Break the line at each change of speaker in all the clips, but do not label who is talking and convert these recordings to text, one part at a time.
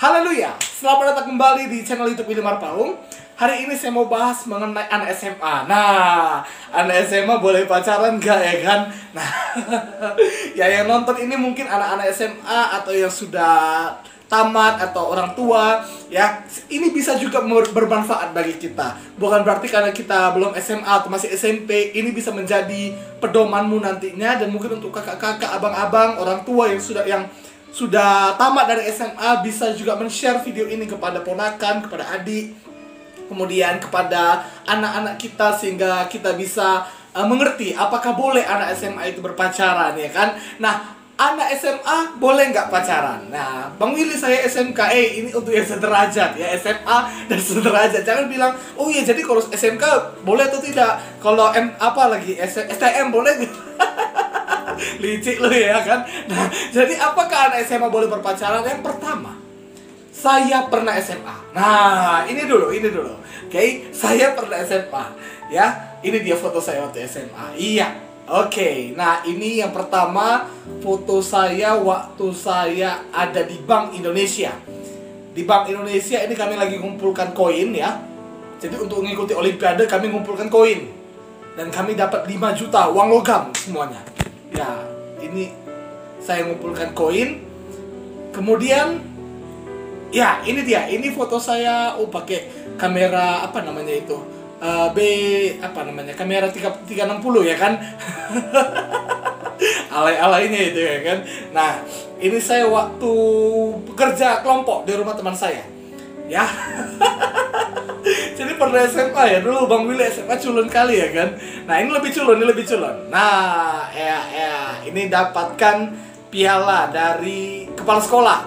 Haleluya, selamat datang kembali di channel YouTube Willy Marpaung. Hari ini saya mau bahas mengenai anak SMA. Nah, anak SMA boleh pacaran gak ya kan? Nah, ya yang nonton ini mungkin anak-anak SMA atau yang sudah tamat atau orang tua ya. Ini bisa juga bermanfaat bagi kita. Bukan berarti karena kita belum SMA atau masih SMP, ini bisa menjadi pedomanmu nantinya. Dan mungkin untuk kakak-kakak, abang-abang, orang tua yang sudah tamat dari SMA bisa juga men-share video ini kepada ponakan, kepada adik, kemudian kepada anak-anak kita, sehingga kita bisa mengerti apakah boleh anak SMA itu berpacaran ya kan. Nah, anak SMA boleh nggak pacaran? Nah, Bang Willy saya SMK, ini untuk yang sederajat ya, SMA dan sederajat. Jangan bilang, oh iya jadi kalau SMK boleh atau tidak, kalau STM boleh gitu. Licik lo ya kan. Nah, jadi apakah anak SMA boleh berpacaran? Yang pertama, saya pernah SMA. Nah, ini dulu. Oke, saya pernah SMA. Ya, ini dia foto saya waktu SMA. Iya. Oke, nah ini yang pertama foto saya waktu saya ada di Bank Indonesia. Di Bank Indonesia ini kami lagi ngumpulkan koin ya. Jadi untuk mengikuti Olimpiade kami ngumpulkan koin. Dan kami dapat 5 juta uang logam semuanya. Ya, ini saya ngumpulkan koin. Kemudian ya, ini dia. Ini foto saya pakai kamera apa namanya itu? Kamera 360 ya kan. Alay-alaynya itu ya kan. Nah, ini saya waktu bekerja kelompok di rumah teman saya. Ya. Jadi pernah SMA ya, dulu Bang Willy SMA culun kali ya kan. Nah, ini lebih culun. Nah, ini dapatkan piala dari kepala sekolah.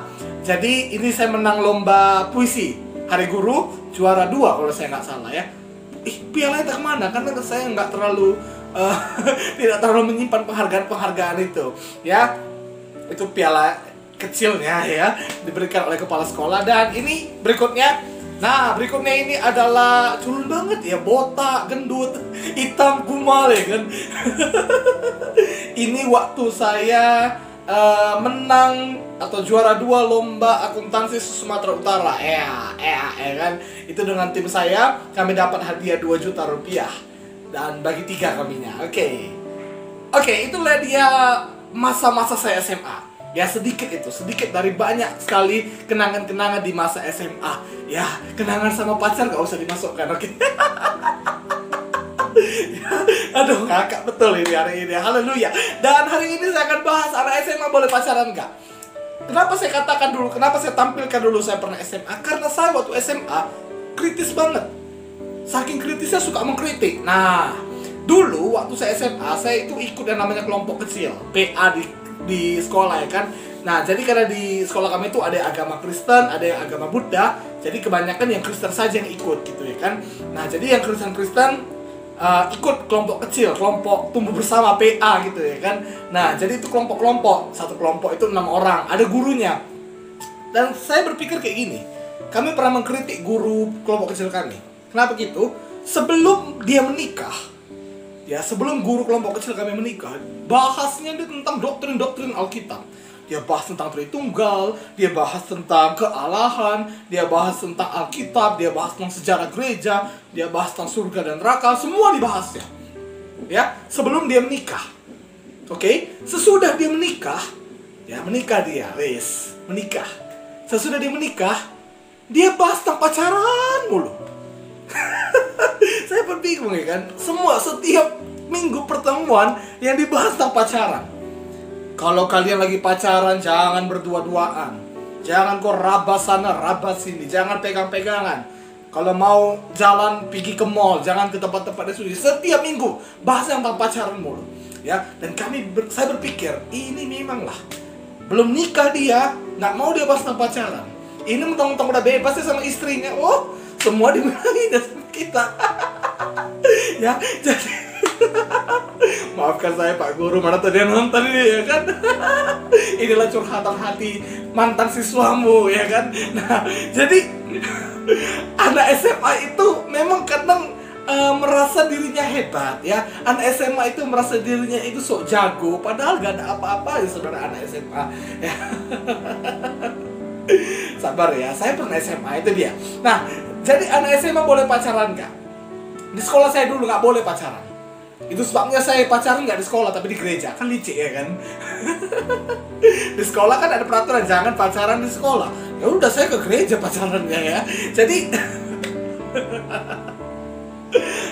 Jadi ini saya menang lomba puisi Hari Guru, juara 2 kalau saya nggak salah ya. Pialanya tak kemana? Karena saya nggak terlalu tidak terlalu menyimpan penghargaan itu ya. Itu piala kecilnya ya, diberikan oleh kepala sekolah. Dan ini berikutnya. Nah, berikutnya ini adalah culun banget ya, botak, gendut, hitam, kumal ya kan. Ini waktu saya menang atau juara 2 lomba akuntansi Sumatera Utara. Kan. Itu dengan tim saya, kami dapat hadiah 2 juta rupiah. Dan bagi 3 kaminya. Oke, itulah dia masa-masa saya SMA. Ya sedikit dari banyak sekali kenangan-kenangan di masa SMA. Ya, kenangan sama pacar gak usah dimasukkan, oke? Aduh, kakak betul ini hari ini. Haleluya. Dan hari ini saya akan bahas anak SMA boleh pacaran gak? Kenapa saya katakan dulu, kenapa saya tampilkan dulu saya pernah SMA? Karena saya waktu SMA kritis banget. Saking kritisnya suka mengkritik. Nah, dulu waktu saya SMA, saya itu ikut yang namanya kelompok kecil, PA di sekolah ya kan. Nah, jadi karena di sekolah kami itu ada agama Kristen, ada yang agama Buddha. Jadi kebanyakan yang Kristen saja yang ikut gitu ya kan. Nah, jadi yang Kristen ikut kelompok kecil, kelompok tumbuh bersama PA gitu ya kan. Nah, jadi itu kelompok-kelompok. Satu kelompok itu 6 orang, ada gurunya. Dan saya berpikir kayak gini, kami pernah mengkritik guru kelompok kecil kami. Kenapa gitu? Sebelum dia menikah, ya sebelum guru kelompok kecil kami menikah, bahasnya dia tentang doktrin-doktrin Alkitab. Dia bahas tentang Tritunggal, dia bahas tentang kealahan, dia bahas tentang Alkitab, dia bahas tentang sejarah gereja, dia bahas tentang surga dan neraka, semua dibahasnya. Ya, sebelum dia menikah. Oke, sesudah dia menikah, ya menikah. Sesudah dia menikah, dia bahas tentang pacaran mulu. Saya bingung ya kan. Setiap minggu pertemuan yang dibahas tentang pacaran. Kalau kalian lagi pacaran, jangan berdua-duaan. Jangan kau rabas sana, rabas sini. Jangan pegang-pegangan. Kalau mau jalan, pergi ke mall. Jangan ke tempat-tempat yang suci. Setiap minggu bahas tentang pacaran mulu. Ya, dan saya berpikir, ini memanglah belum nikah dia, nggak mau dia bahas tentang pacaran. Ini mentang-mentang udah bebas ya sama istrinya. Oh, semua dimarahin sama kita. Ya, jadi maafkan saya Pak Guru, mana tadi yang nonton ini ya kan. Inilah curhatan hati mantan siswamu ya kan. Nah, jadi anak SMA itu memang kadang merasa dirinya hebat ya. Anak SMA itu merasa dirinya itu sok jago, padahal gak ada apa-apa ya saudara anak SMA ya. Sabar ya, saya pernah SMA, itu dia. Nah, jadi anak SMA boleh pacaran nggak? Di sekolah saya dulu nggak boleh pacaran. Itu sebabnya saya pacaran nggak di sekolah, tapi di gereja. Kan licik ya kan? Di sekolah kan ada peraturan, jangan pacaran di sekolah. Ya udah, saya ke gereja pacarannya ya. Jadi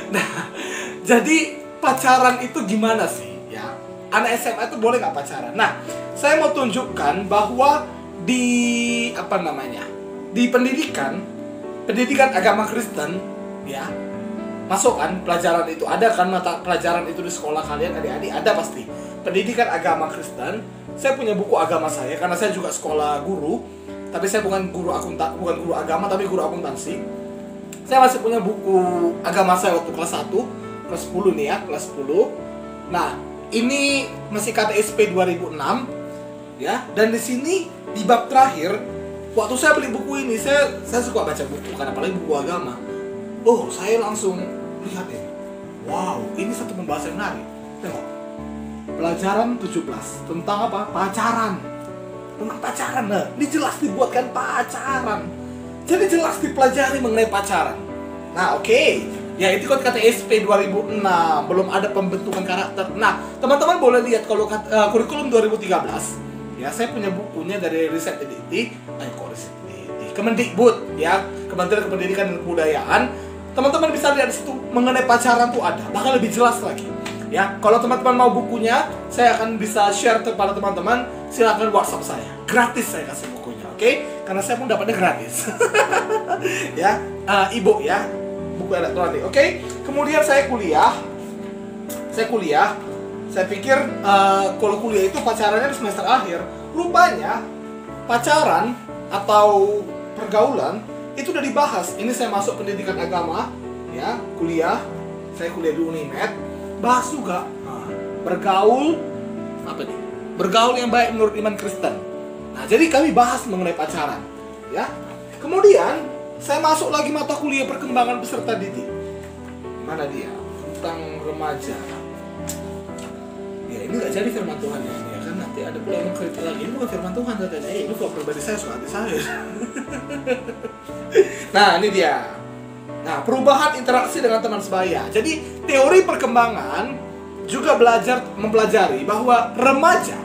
nah, jadi pacaran itu gimana sih? Ya, anak SMA itu boleh nggak pacaran? Nah, saya mau tunjukkan bahwa di di pendidikan agama Kristen, ya, masuk kan pelajaran itu, ada kan mata pelajaran itu di sekolah kalian adik-adik, ada pasti pendidikan agama Kristen. Saya punya buku agama saya karena saya juga sekolah guru, tapi saya bukan guru agama, tapi guru akuntansi. Saya masih punya buku agama saya waktu kelas 1, kelas 10 nih ya, kelas 10. Nah, ini masih KTSP 2006 ya, dan di sini di bab terakhir, waktu saya beli buku ini, saya suka baca buku kan, apalagi buku agama. Oh, saya langsung lihat ini. Wow, ini satu pembahasan menarik. Tengok. Pelajaran 17 tentang apa? Pacaran. Tentang pacaran. Nah, ini jelas dibuatkan pacaran. Jadi jelas dipelajari mengenai pacaran. Nah, oke. Ya, itu kan KTSP 2006, belum ada pembentukan karakter. Nah, teman-teman boleh lihat kalau kurikulum 2013. Ya, saya punya bukunya dari Riset Editi. Kemendikbud, ya, Kementerian Pendidikan dan Kebudayaan. Teman-teman bisa lihat di situ mengenai pacaran tuh ada, bahkan lebih jelas lagi. Ya, kalau teman-teman mau bukunya, saya akan bisa share kepada teman-teman. Silakan WhatsApp saya, gratis saya kasih bukunya, oke? Karena saya pun dapatnya gratis. Ya, e-book ya, buku elektronik, oke? Kemudian saya kuliah. Saya pikir kalau kuliah itu pacarannya di semester akhir. Rupanya pacaran atau pergaulan itu udah dibahas. Ini saya masuk pendidikan agama, ya, kuliah. Saya kuliah di Unimed, bahas juga bergaul bergaul yang baik menurut iman Kristen. Nah, jadi kami bahas mengenai pacaran, ya. Kemudian saya masuk lagi mata kuliah perkembangan peserta didik. Mana dia? Tentang remaja. Ya, ini nggak jadi firman Tuhan ya, kan nanti ada pula yang kritik lagi. Ini bukan firman Tuhan katanya. Ini vlog pribadi saya, suka hati saya. Nah, ini dia. Nah, perubahan interaksi dengan teman sebaya. Jadi, teori perkembangan juga mempelajari bahwa remaja,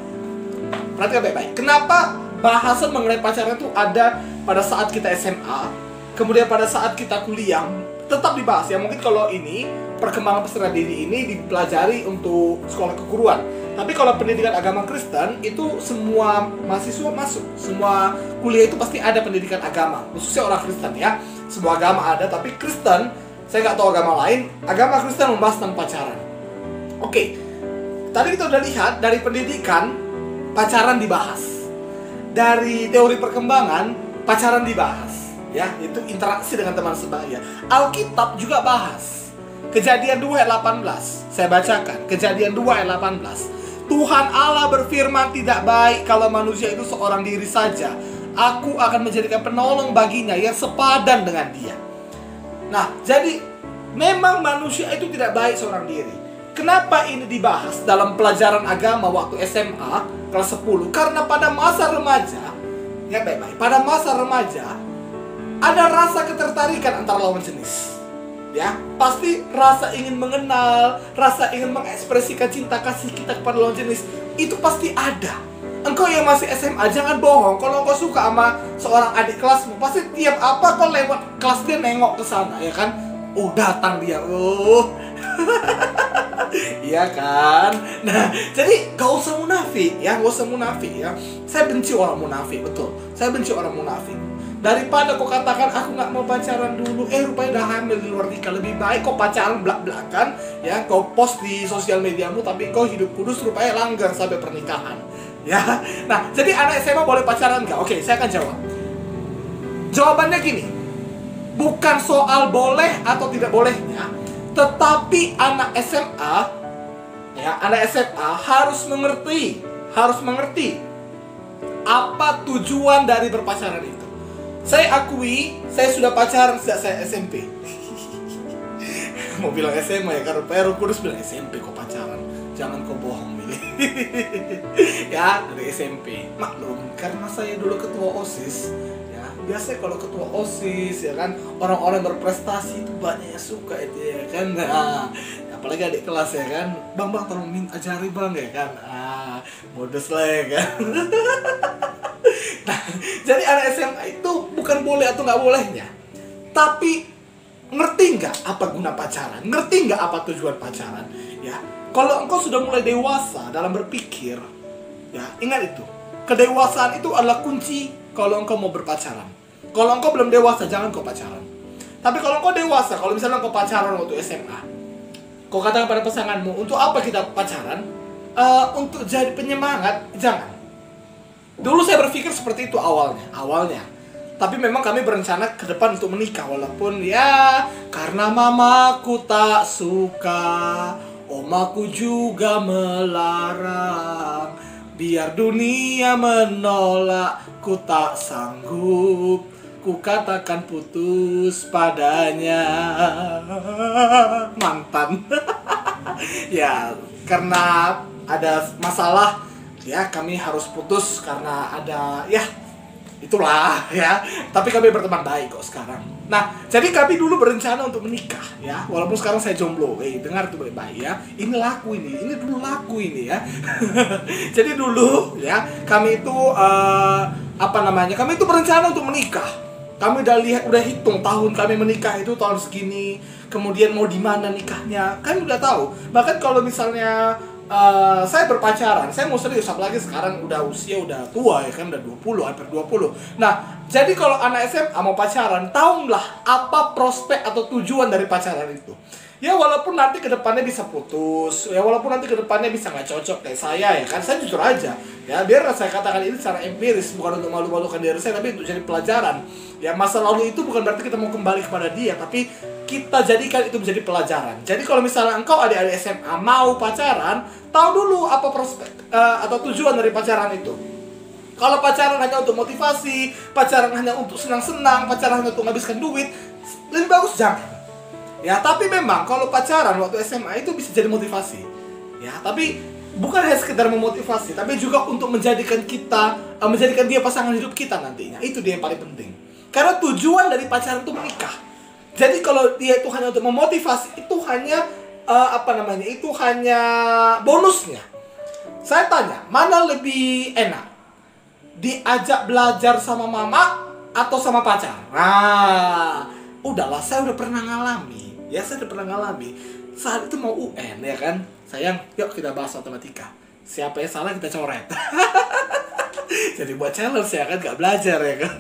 perhatikan baik-baik, kenapa bahasan mengenai pacaran itu ada pada saat kita SMA, kemudian pada saat kita kuliah, tetap dibahas ya. Mungkin kalau ini, perkembangan peserta didik ini dipelajari untuk sekolah keguruan. Tapi kalau pendidikan agama Kristen, itu semua mahasiswa masuk. Semua kuliah itu pasti ada pendidikan agama, khususnya orang Kristen ya. Semua agama ada, tapi Kristen, saya nggak tahu agama lain, agama Kristen membahas tentang pacaran. Oke, tadi kita udah lihat dari pendidikan, pacaran dibahas. Dari teori perkembangan, pacaran dibahas. Ya, itu interaksi dengan teman sebaya. Alkitab juga bahas. Kejadian 2 ayat 18, saya bacakan. Kejadian 2 ayat 18. Tuhan Allah berfirman, tidak baik kalau manusia itu seorang diri saja. Aku akan menjadikan penolong baginya yang sepadan dengan dia. Nah, jadi memang manusia itu tidak baik seorang diri. Kenapa ini dibahas dalam pelajaran agama waktu SMA kelas 10? Karena pada masa remaja, ya baik-baik, pada masa remaja ada rasa ketertarikan antara lawan jenis. Ya, pasti rasa ingin mengenal, rasa ingin mengekspresikan cinta kasih kita kepada lawan jenis, itu pasti ada. Engkau yang masih SMA, jangan bohong. Kalau engkau suka sama seorang adik kelasmu, pasti tiap apa kau lewat kelas dia nengok ke sana, ya kan? Oh, datang dia. Oh. Iya kan? Nah, jadi gak usah munafik ya, gak usah munafik ya. Saya benci orang munafik, betul. Saya benci orang munafik. Daripada kau katakan aku nggak mau pacaran dulu, rupanya udah hamil di luar nikah. Lebih baik kau pacaran belak-belakan, ya, kau post di sosial mediamu, tapi kau hidup kudus rupanya langgeng sampai pernikahan. Ya, nah, jadi anak SMA boleh pacaran nggak? Oke, saya akan jawab. Jawabannya gini, bukan soal boleh atau tidak bolehnya, tetapi anak SMA, ya, anak SMA harus mengerti apa tujuan dari berpacaran itu. Saya akui, saya sudah pacaran sejak saya SMP. Mau bilang SMA ya, karena Roh Kudus bilang SMP kok pacaran. jangan kau bohong Willy. Ya dari SMP maklum karena saya dulu ketua OSIS ya, biasanya kalau ketua OSIS ya kan orang-orang berprestasi itu banyak yang suka itu ya kan. Nah, apalagi adik kelas ya kan, bang tolong ajari bang ya kan, modus lah ya kan. Nah, jadi anak SMA itu bukan boleh atau nggak bolehnya, tapi ngerti nggak apa guna pacaran, ngerti nggak apa tujuan pacaran ya. Kalau engkau sudah mulai dewasa dalam berpikir ya, ingat itu, kedewasaan itu adalah kunci kalau engkau mau berpacaran. Kalau engkau belum dewasa jangan kau pacaran. Tapi kalau engkau dewasa, kalau misalnya engkau pacaran waktu SMA, kau katakan pada pasanganmu, untuk apa kita pacaran? Untuk jadi penyemangat, jangan. Dulu saya berpikir seperti itu awalnya. Tapi memang kami berencana ke depan untuk menikah, walaupun ya karena mamaku tak suka, omaku juga melarang, biar dunia menolak, ku tak sanggup, ku katakan putus padanya. Mantan. Ya, karena ada masalah ya kami harus putus karena ada ya itulah ya, tapi kami berteman baik kok sekarang. Nah, jadi kami dulu berencana untuk menikah ya, walaupun sekarang saya jomblo. Dengar tuh baik-baik ya, ini dulu laku ini ya. Jadi dulu ya kami itu kami itu berencana untuk menikah. Kami udah hitung tahun kami menikah itu tahun segini, kemudian mau di mana nikahnya kan udah tahu. Bahkan kalau misalnya saya berpacaran, saya mau serius, apalagi sekarang usia udah tua ya kan, udah 20, hampir 20. Nah, jadi kalau anak SMA mau pacaran, tahulah apa prospek atau tujuan dari pacaran itu. Ya walaupun nanti kedepannya bisa putus, ya walaupun nanti kedepannya bisa nggak cocok kayak saya ya kan, saya jujur aja ya, biar saya katakan ini secara empiris, bukan untuk malu-malukan diri saya, tapi untuk jadi pelajaran. Ya masa lalu itu bukan berarti kita mau kembali kepada dia, tapi kita jadikan itu menjadi pelajaran. Jadi kalau misalnya engkau adik-adik SMA mau pacaran, tahu dulu apa prospek atau tujuan dari pacaran itu. Kalau pacaran hanya untuk motivasi, pacaran hanya untuk senang-senang, pacaran hanya untuk menghabiskan duit, lebih bagus jangan. Ya, tapi memang kalau pacaran waktu SMA itu bisa jadi motivasi. Ya, tapi bukan hanya sekedar memotivasi, tapi juga untuk menjadikan dia pasangan hidup kita nantinya. Itu dia yang paling penting. Karena tujuan dari pacaran itu menikah. Jadi kalau dia itu hanya untuk memotivasi, itu hanya itu hanya bonusnya. Saya tanya, mana lebih enak? Diajak belajar sama mama atau sama pacar? Nah, udahlah, saya udah pernah ngalami. Ya, saya udah pernah ngalami. Saat itu mau UN ya kan, sayang, yuk kita bahas matematika. Siapa yang salah kita coret. Jadi buat challenge ya kan, gak belajar ya kan.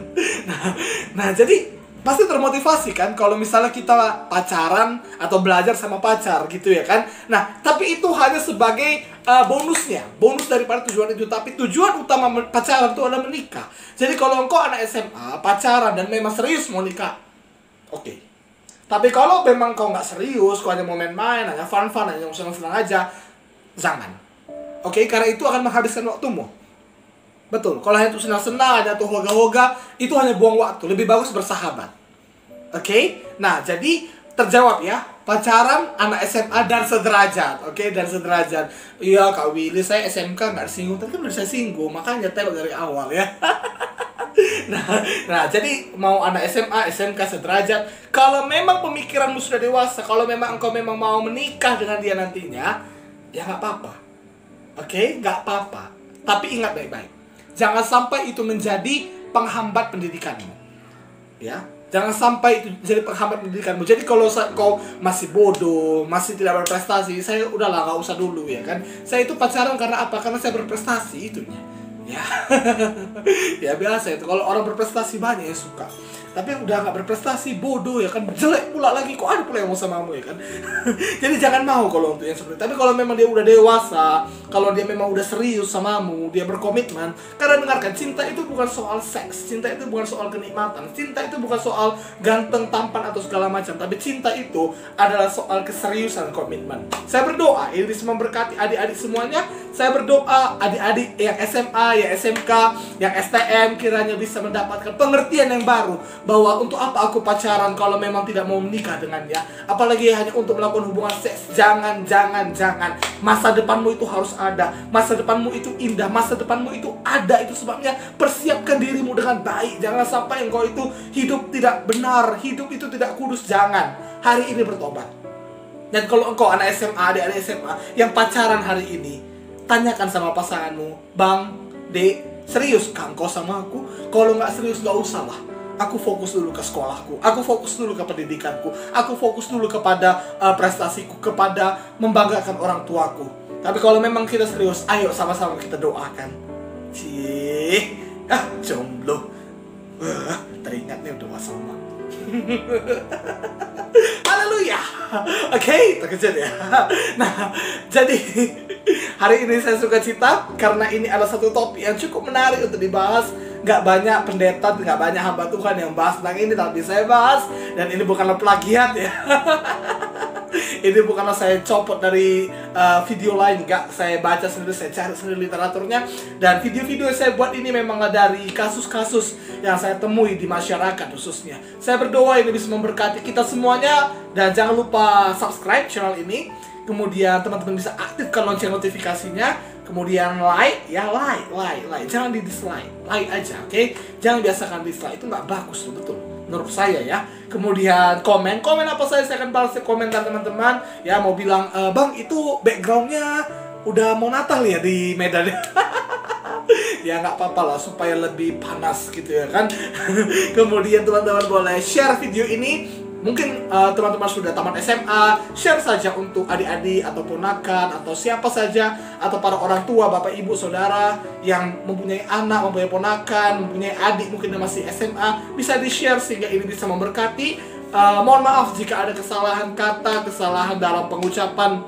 Nah jadi pasti termotivasi kan kalau misalnya kita pacaran atau belajar sama pacar gitu ya kan. Nah tapi itu hanya sebagai bonusnya, bonus daripada tujuan itu. Tapi tujuan utama pacaran itu adalah menikah. Jadi kalau engkau anak SMA pacaran dan memang serius mau nikah, oke. Tapi kalau memang kau nggak serius, kau hanya mau main-main, hanya fun-fun, hanya senang-senang aja, jangan. Oke, karena itu akan menghabiskan waktumu. Betul, kalau hanya untuk senang-senang, hanya untuk hoga-hoga, itu hanya buang waktu. Lebih bagus bersahabat. Oke? Nah, jadi terjawab ya. Pacaran anak SMA dan sederajat. Oke, dan sederajat. Iya, Kak Willy, saya SMK nggak singgung. Tapi kan udah saya singgung, makanya tembak dari awal ya. Nah, jadi mau anak SMA, SMK sederajat. Kalau memang pemikiranmu sudah dewasa, kalau memang engkau memang mau menikah dengan dia nantinya, ya nggak apa-apa. Oke, nggak apa-apa. Tapi ingat baik-baik. Jangan sampai itu menjadi penghambat pendidikanmu. Ya, jangan sampai itu jadi penghambat pendidikanmu. Jadi kalau kau masih bodoh, masih tidak berprestasi, saya udahlah nggak usah dulu ya kan. Saya itu pacaran karena apa? Karena saya berprestasi itunya. Ya, ya biasa itu. Kalau orang berprestasi banyak yang suka. Tapi udah nggak berprestasi, bodoh ya kan, jelek pula lagi, kok ada pula yang mau samamu ya kan. Jadi jangan mau kalau untuk yang seperti itu. Tapi kalau memang dia udah dewasa, kalau dia memang udah serius samamu, dia berkomitmen. Karena dengarkan, cinta itu bukan soal seks, cinta itu bukan soal kenikmatan, cinta itu bukan soal ganteng, tampan atau segala macam. Tapi cinta itu adalah soal keseriusan, komitmen. Saya berdoa, ini semua memberkati adik-adik semuanya. Saya berdoa adik-adik yang SMA, yang SMK, yang STM kiranya bisa mendapatkan pengertian yang baru bahwa untuk apa aku pacaran kalau memang tidak mau menikah dengannya, apalagi hanya untuk melakukan hubungan seks. Jangan. Masa depanmu itu harus ada, masa depanmu itu indah, masa depanmu itu ada. Itu sebabnya persiapkan dirimu dengan baik. Jangan sampai engkau itu hidup tidak benar, hidup itu tidak kudus. Jangan. Hari ini bertobat. Dan kalau engkau anak SMA, adik-adik SMA yang pacaran hari ini, tanyakan sama pasanganmu, Bang, Dek, serius kan kau sama aku? Kalau nggak serius nggak usah lah. Aku fokus dulu ke sekolahku, aku fokus dulu ke pendidikanku, aku fokus dulu kepada prestasiku, kepada membanggakan orang tuaku. Tapi kalau memang kita serius, ayo sama-sama kita doakan. Jomblo. Teringat nih udah sama. Haleluya. Oke, terkejut ya. Nah, jadi hari ini saya suka cita karena ini adalah satu topik yang cukup menarik untuk dibahas. Gak banyak pendeta, gak banyak hamba Tuhan yang bahas tentang ini, tapi saya bahas. Dan ini bukanlah plagiat ya. Ini bukanlah saya copot dari video lain, enggak. Saya baca sendiri, saya cari sendiri literaturnya. Dan video-video yang saya buat ini memanglah dari kasus-kasus yang saya temui di masyarakat khususnya. Saya berdoa ini bisa memberkati kita semuanya. Dan jangan lupa subscribe channel ini. Kemudian teman-teman bisa aktifkan lonceng notifikasinya. Kemudian like, ya like. Jangan di dislike, like aja, oke? Jangan biasakan dislike, itu nggak bagus, betul. Menurut saya ya. Kemudian komen apa saja saya akan balas komentar teman-teman. Ya mau bilang, Bang itu backgroundnya udah mau Natal ya di Medan. Ya nggak apa-apa lah supaya lebih panas gitu ya kan. Kemudian teman-teman boleh share video ini. Mungkin teman-teman sudah tamat SMA, share saja untuk adik-adik atau ponakan atau siapa saja, atau para orang tua, bapak, ibu, saudara yang mempunyai anak, mempunyai ponakan, mempunyai adik mungkin yang masih SMA, bisa di-share sehingga ini bisa memberkati. Mohon maaf jika ada kesalahan kata, kesalahan dalam pengucapan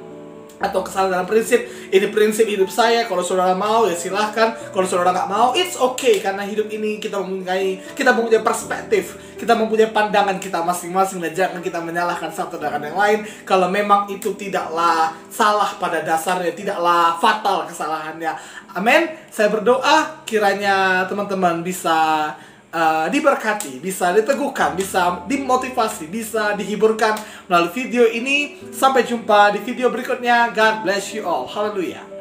atau kesalahan dalam prinsip. Ini prinsip hidup saya. Kalau saudara mau ya silahkan. Kalau saudara nggak mau, it's okay. Karena hidup ini kita mempunyai perspektif, kita mempunyai pandangan kita masing-masing. Dan jangan kita menyalahkan satu dengan yang lain. Kalau memang itu tidaklah salah pada dasarnya, tidaklah fatal kesalahannya. Amin. Saya berdoa kiranya teman-teman bisa diberkati, bisa diteguhkan, bisa dimotivasi, bisa dihiburkan melalui video ini. Sampai jumpa di video berikutnya. God bless you all. Haleluya.